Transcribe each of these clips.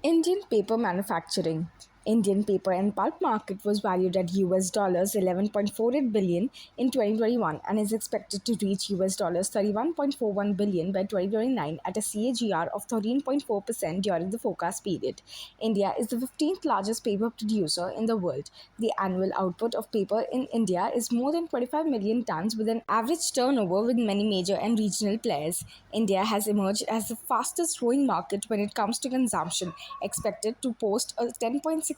Indian paper manufacturing. Indian paper and pulp market was valued at US dollars 11.48 billion in 2021 and is expected to reach US dollars 31.41 billion by 2029 at a CAGR of 13.4% during the forecast period. India is the 15th largest paper producer in the world. The annual output of paper in India is more than 25 million tons with an average turnover with many major and regional players. India has emerged as the fastest growing market when it comes to consumption, expected to post a 10.6%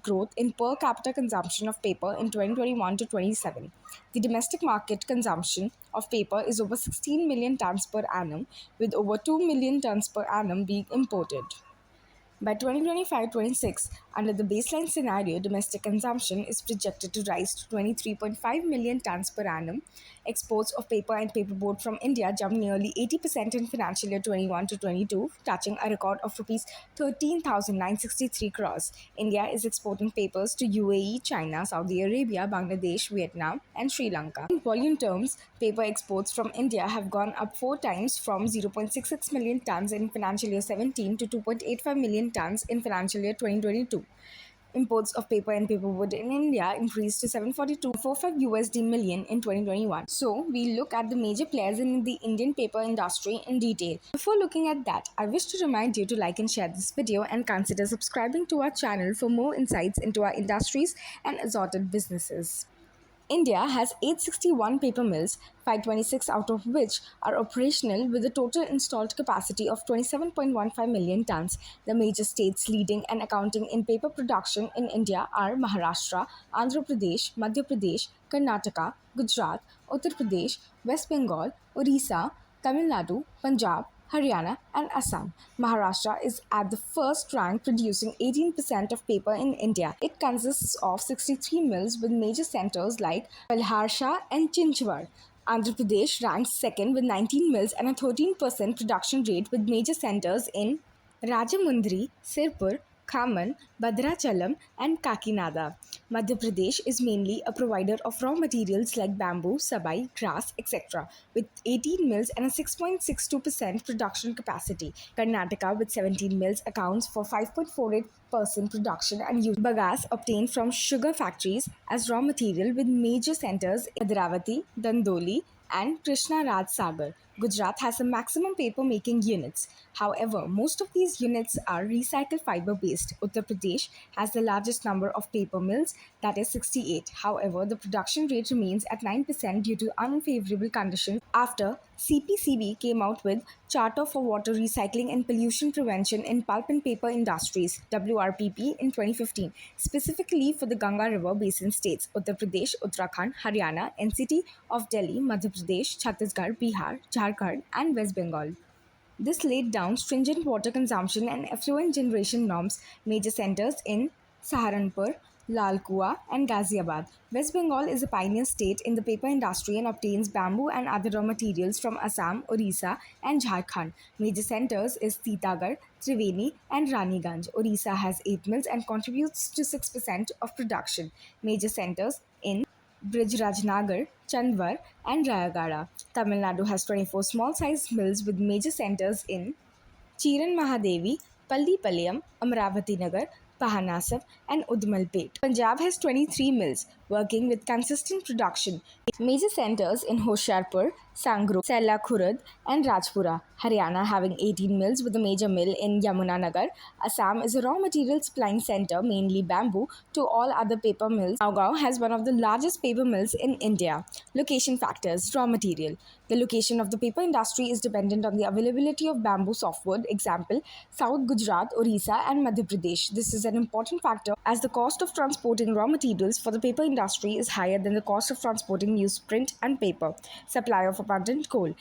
growth in per capita consumption of paper in 2021 to 27. The domestic market consumption of paper is over 16 million tons per annum, with over 2 million tons per annum being imported. By 2025-26, under the baseline scenario, domestic consumption is projected to rise to 23.5 million tons per annum. Exports of paper and paperboard from India jumped nearly 80% in financial year 21 to 22, touching a record of rupees 13,963 crores. India is exporting papers to UAE, China, Saudi Arabia, Bangladesh, Vietnam, and Sri Lanka. In volume terms, paper exports from India have gone up 4 times from 0.66 million tons in financial year 17 to 2.85 million tons in financial year 2022. Imports of paper and paperboard in India increased to 742.45 USD million in 2021. So, we look at the major players in the Indian paper industry in detail. Before looking at that, I wish to remind you to like and share this video and consider subscribing to our channel for more insights into our industries and assorted businesses. India has 861 paper mills, 526 out of which are operational with a total installed capacity of 27.15 million tons. The major states leading and accounting in paper production in India are Maharashtra, Andhra Pradesh, Madhya Pradesh, Karnataka, Gujarat, Uttar Pradesh, West Bengal, Orissa, Tamil Nadu, Punjab, Haryana, and Assam. Maharashtra is at the first rank, producing 18% of paper in India. It consists of 63 mills with major centers like Palharsha and Chinchwad. Andhra Pradesh ranks second with 19 mills and a 13% production rate with major centers in Rajamundry, Sirpur, Khaman, Bhadrachalam, and Kakinada. Madhya Pradesh is mainly a provider of raw materials like bamboo, sabai, grass, etc., with 18 mills and a 6.62% production capacity. Karnataka, with 17 mills, accounts for 5.48% production and uses bagasse obtained from sugar factories as raw material with major centers in Bhadravati, Dandoli, and Krishna Raj Sagar. Gujarat has the maximum paper making units. However, most of these units are recycled fiber based. Uttar Pradesh has the largest number of paper mills, that is 68. However, the production rate remains at 9% due to unfavorable conditions after CPCB came out with Charter for Water Recycling and Pollution Prevention in Pulp and Paper Industries (WRPP) in 2015, specifically for the Ganga River Basin states Uttar Pradesh, Uttarakhand, Haryana, NCT of Delhi, Madhya Pradesh, Chhattisgarh, Bihar, Jharkhand, and West Bengal. This laid down stringent water consumption and effluent generation norms. Major centers in Saharanpur, Lal Kuwa, and Ghaziabad. West Bengal is a pioneer state in the paper industry and obtains bamboo and other raw materials from Assam, Orissa, and Jharkhand. Major centers is Titagarh, Triveni, and Raniganj. Orissa has 8 mills and contributes to 6% of production. Major centers in Brijrajnagar, Chandwar, and Rayagada. Tamil Nadu has 24 small-sized mills with major centers in Chiran Mahadevi, Pallipalayam, Amravati Nagar, Pahanasam, and Udmalpet. Punjab has 23 mills working with consistent production. Major centers in Hoshiarpur, Sangro, Sella Khurud, and Rajpura. Haryana having 18 mills with a major mill in Yamunanagar. Assam is a raw material supplying center, mainly bamboo, to all other paper mills. Nagaon has one of the largest paper mills in India. Location factors: raw material. The location of the paper industry is dependent on the availability of bamboo softwood, example, South Gujarat, Orissa, and Madhya Pradesh. This is an important factor as the cost of transporting raw materials for the paper industry is higher than the cost of transporting newsprint and paper. Supply of abundant coal.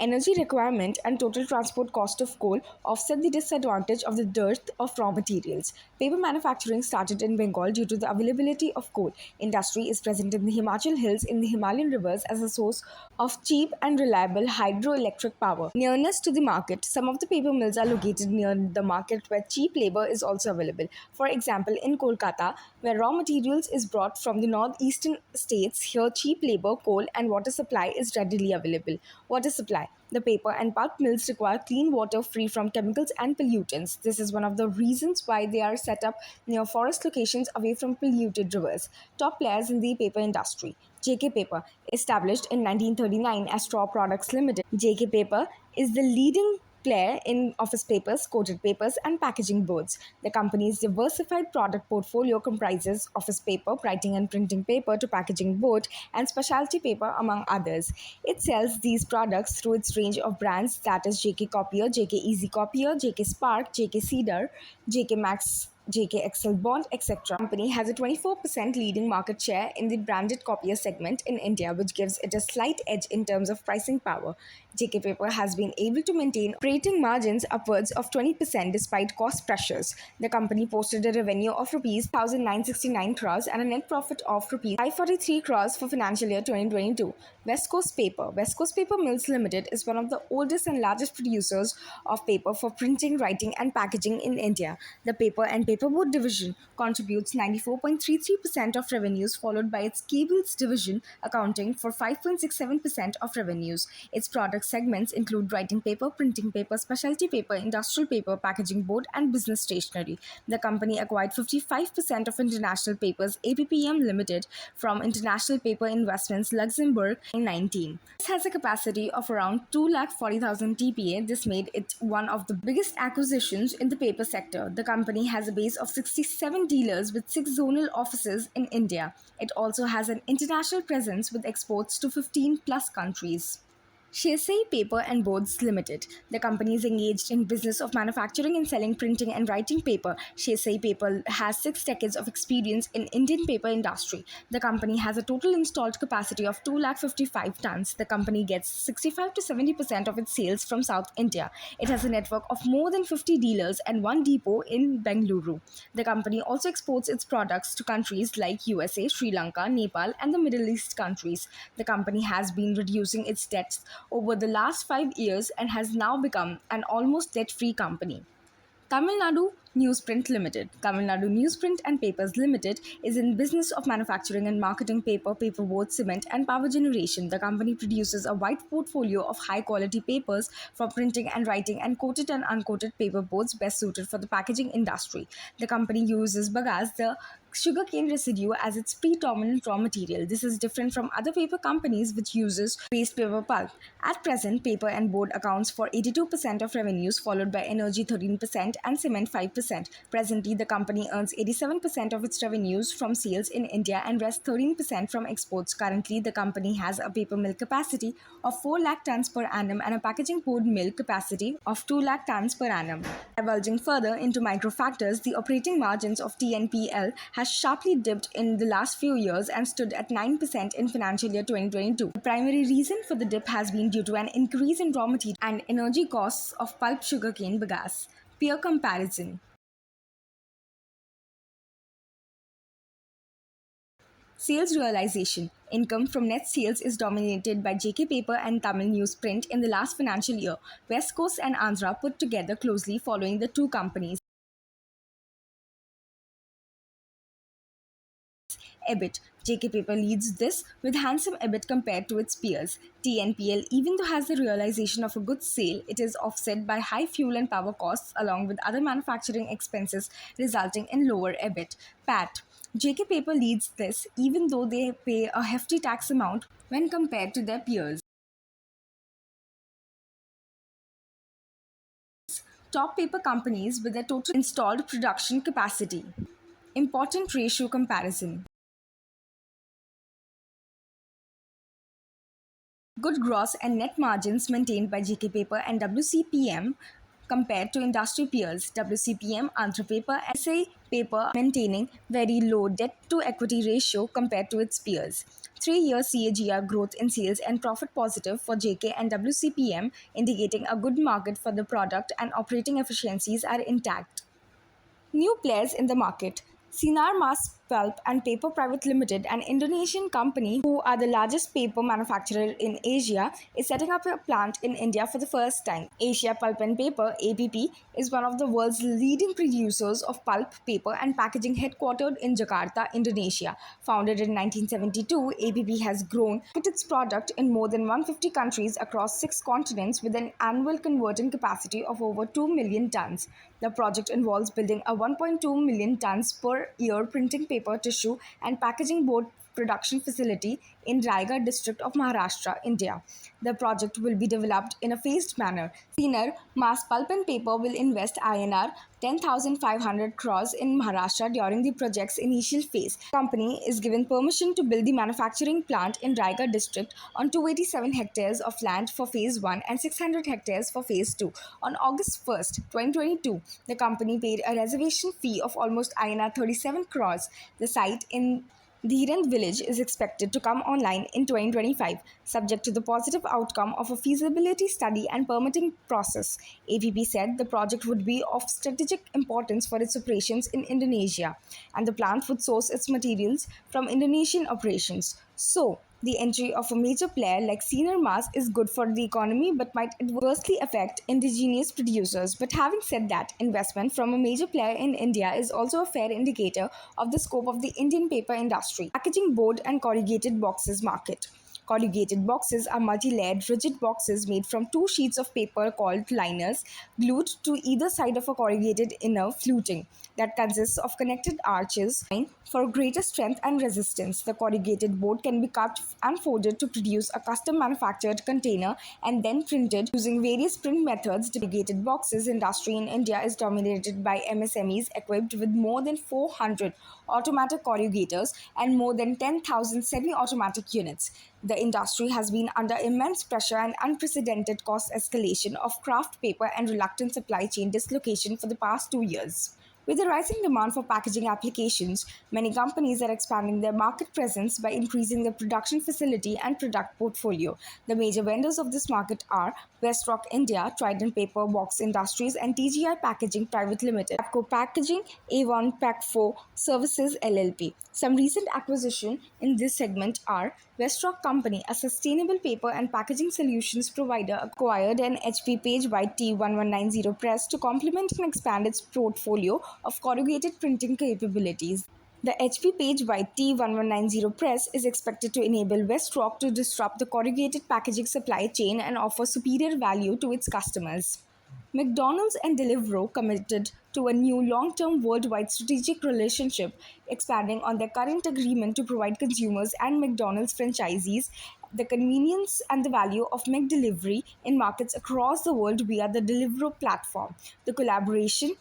Energy requirement and total transport cost of coal offset the disadvantage of the dearth of raw materials. Paper manufacturing started in Bengal due to the availability of coal. Industry is present in the Himachal hills in the Himalayan rivers as a source of cheap and reliable hydroelectric power. Nearness to the market. Some of the paper mills are located near the market where cheap labor is also available. For example, in Kolkata, where raw materials is brought from the northeastern states, here cheap labor, coal, and water supply is readily available. Water supply. The paper and pulp mills require clean water free from chemicals and pollutants. This is one of the reasons why they are set up near forest locations away from polluted rivers. Top players in the paper industry. JK Paper, established in 1939 as Straw Products Limited. JK Paper is the leading player in office papers, coated papers, and packaging boards. The company's diversified product portfolio comprises office paper, writing and printing paper to packaging board, and specialty paper, among others. It sells these products through its range of brands, that is JK Copier, JK Easy Copier, JK Spark, JK Cedar, JK Max, JK Excel Bond, etc. The company has a 24% leading market share in the branded copier segment in India, which gives it a slight edge in terms of pricing power. JK Paper has been able to maintain operating margins upwards of 20% despite cost pressures. The company posted a revenue of rupees 1,969 crores and a net profit of rupees 543 crores for financial year 2022. West Coast Paper. West Coast Paper Mills Limited is one of the oldest and largest producers of paper for printing, writing, and packaging in India. The paper and paperboard division contributes 94.33% of revenues, followed by its cables division, accounting for 5.67% of revenues. Its product segments include writing paper, printing paper, specialty paper, industrial paper, packaging board, and business stationery. The company acquired 55% of International Papers APPM Limited from International Paper Investments Luxembourg in 2019. This has a capacity of around 240,000 TPA. This made it one of the biggest acquisitions in the paper sector. The company has a base of 67 dealers with 6 zonal offices in India. It also has an international presence with exports to 15 plus countries. Shesai Paper and Boards Limited. The company is engaged in business of manufacturing and selling printing and writing paper. Shesai Paper has 6 decades of experience in Indian paper industry. The company has a total installed capacity of 255 tons. The company gets 65 to 70% of its sales from South India. It has a network of more than 50 dealers and one depot in Bengaluru. The company also exports its products to countries like USA, Sri Lanka, Nepal, and the Middle East countries. The company has been reducing its debts over the last 5 years and has now become an almost debt-free company. Tamil Nadu Newsprint Limited. Tamil Nadu Newsprint and Papers Limited is in business of manufacturing and marketing paper, paperboard, cement, and power generation. The company produces a wide portfolio of high-quality papers for printing and writing and coated and uncoated paperboards best suited for the packaging industry. The company uses bagasse, the sugarcane residue, as its predominant raw material. This is different from other paper companies which uses waste paper pulp. At present, paper and board accounts for 82% of revenues, followed by energy 13% and cement 5%. Presently, the company earns 87% of its revenues from sales in India and rest 13% from exports. Currently, the company has a paper mill capacity of 4 lakh tons per annum and a packaging board mill capacity of 2 lakh tons per annum. Divulging further into micro factors, the operating margins of TNPL has sharply dipped in the last few years and stood at 9% in financial year 2022. The primary reason for the dip has been due to an increase in raw material and energy costs of pulp sugarcane bagasse. Peer comparison. Sales realization. Income from net sales is dominated by JK Paper and Tamil Newsprint in the last financial year. West Coast and Andhra put together closely following the two companies. EBIT. JK Paper leads this with handsome EBIT compared to its peers. TNPL, even though has the realization of a good sale, it is offset by high fuel and power costs along with other manufacturing expenses, resulting in lower EBIT. PAT. JK Paper leads this even though they pay a hefty tax amount when compared to their peers. Top paper companies with their total installed production capacity. Important ratio comparison. Good gross and net margins maintained by JK Paper and WCPM compared to industry peers. WCPM, Andhra Paper, and SA Paper maintaining very low debt to equity ratio compared to its peers. 3-year CAGR growth in sales and profit positive for JK and WCPM, indicating a good market for the product and operating efficiencies are intact. New players in the market. Sinar Mass Pulp and Paper Private Limited, an Indonesian company who are the largest paper manufacturer in Asia, is setting up a plant in India for the first time. Asia Pulp and Paper (APP) is one of the world's leading producers of pulp, paper, and packaging, headquartered in Jakarta, Indonesia. Founded in 1972, APP has grown its product in more than 150 countries across 6 continents with an annual converting capacity of over 2 million tons. The project involves building a 1.2 million tons per year printing paper, tissue, and packaging board production facility in Raigad district of Maharashtra, India. The project will be developed in a phased manner. Senior Mass Pulp and Paper will invest INR 10,500 crores in Maharashtra during the project's initial phase. The company is given permission to build the manufacturing plant in Raigad district on 287 hectares of land for phase 1 and 600 hectares for phase 2. On August 1st, 2022, the company paid a reservation fee of almost INR 37 crores. The site in the Hiran village is expected to come online in 2025, subject to the positive outcome of a feasibility study and permitting process. APP said the project would be of strategic importance for its operations in Indonesia, and the plant would source its materials from Indonesian operations. So, the entry of a major player like Senior Mars is good for the economy but might adversely affect indigenous producers. But having said that, investment from a major player in India is also a fair indicator of the scope of the Indian paper industry. Packaging board and corrugated boxes market. Corrugated boxes are multi-layered rigid boxes made from two sheets of paper called liners, glued to either side of a corrugated inner fluting that consists of connected arches for greater strength and resistance. The corrugated board can be cut and folded to produce a custom manufactured container and then printed using various print methods. The corrugated boxes industry in India is dominated by MSMEs equipped with more than 400 automatic corrugators and more than 10,000 semi-automatic units. The industry has been under immense pressure and unprecedented cost escalation of kraft paper and reluctant supply chain dislocation for the past 2 years. With the rising demand for packaging applications, many companies are expanding their market presence by increasing their production facility and product portfolio. The major vendors of this market are Westrock India, Trident Paper Box Industries, and TGI Packaging Private Limited, Capco Packaging, Avon Pack4 Services LLP. Some recent acquisition in this segment are Westrock Company, a sustainable paper and packaging solutions provider, acquired an HP Page White T1190 press to complement and expand its portfolio of corrugated printing capabilities. The HP Page White T1190 press is expected to enable Westrock to disrupt the corrugated packaging supply chain and offer superior value to its customers. McDonald's and Deliveroo committed to a new long-term worldwide strategic relationship, expanding on their current agreement to provide consumers and McDonald's franchisees the convenience and the value of McDelivery in markets across the world via the Deliveroo platform. The collaboration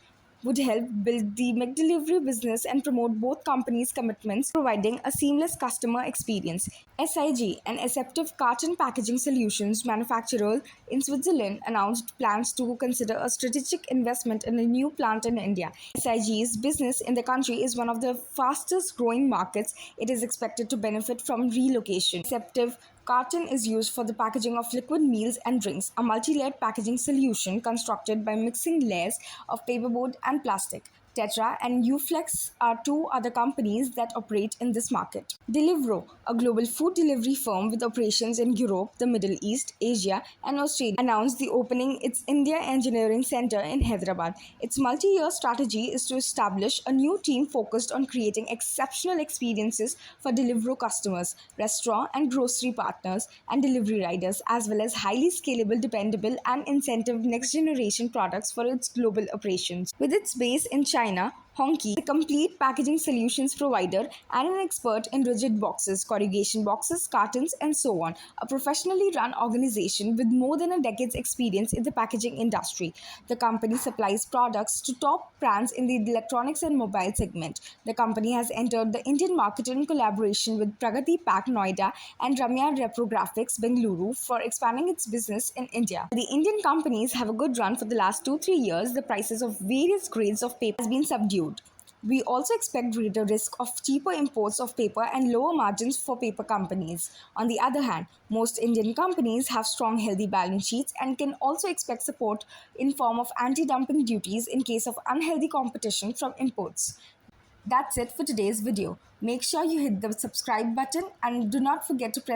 would help build the McDelivery business and promote both companies' commitments, providing a seamless customer experience. SIG, an aseptic carton packaging solutions manufacturer in Switzerland, announced plans to consider a strategic investment in a new plant in India. SIG's business in the country is one of the fastest growing markets. It is expected to benefit from relocation. Aseptic carton is used for the packaging of liquid meals and drinks, a multi-layered packaging solution constructed by mixing layers of paperboard and plastic. Tetra and Uflex are two other companies that operate in this market. Deliveroo, a global food delivery firm with operations in Europe, the Middle East, Asia, and Australia, announced the opening its India Engineering Center in Hyderabad. Its multi-year strategy is to establish a new team focused on creating exceptional experiences for Deliveroo customers, restaurant and grocery partners, and delivery riders, as well as highly scalable, dependable, and incentive next-generation products for its global operations. With its base in China, Honky is a complete packaging solutions provider and an expert in rigid boxes, corrugation boxes, cartons, and so on. A professionally run organization with more than a decade's experience in the packaging industry. The company supplies products to top brands in the electronics and mobile segment. The company has entered the Indian market in collaboration with Pragati Pack Noida and Ramya Reprographics Bengaluru for expanding its business in India. The Indian companies have a good run for the last 2-3 years. The prices of various grades of paper has been subdued. We also expect greater risk of cheaper imports of paper and lower margins for paper companies. On the other hand, most Indian companies have strong, healthy balance sheets and can also expect support in form of anti-dumping duties in case of unhealthy competition from imports. That's it for today's video. Make sure you hit the subscribe button and do not forget to press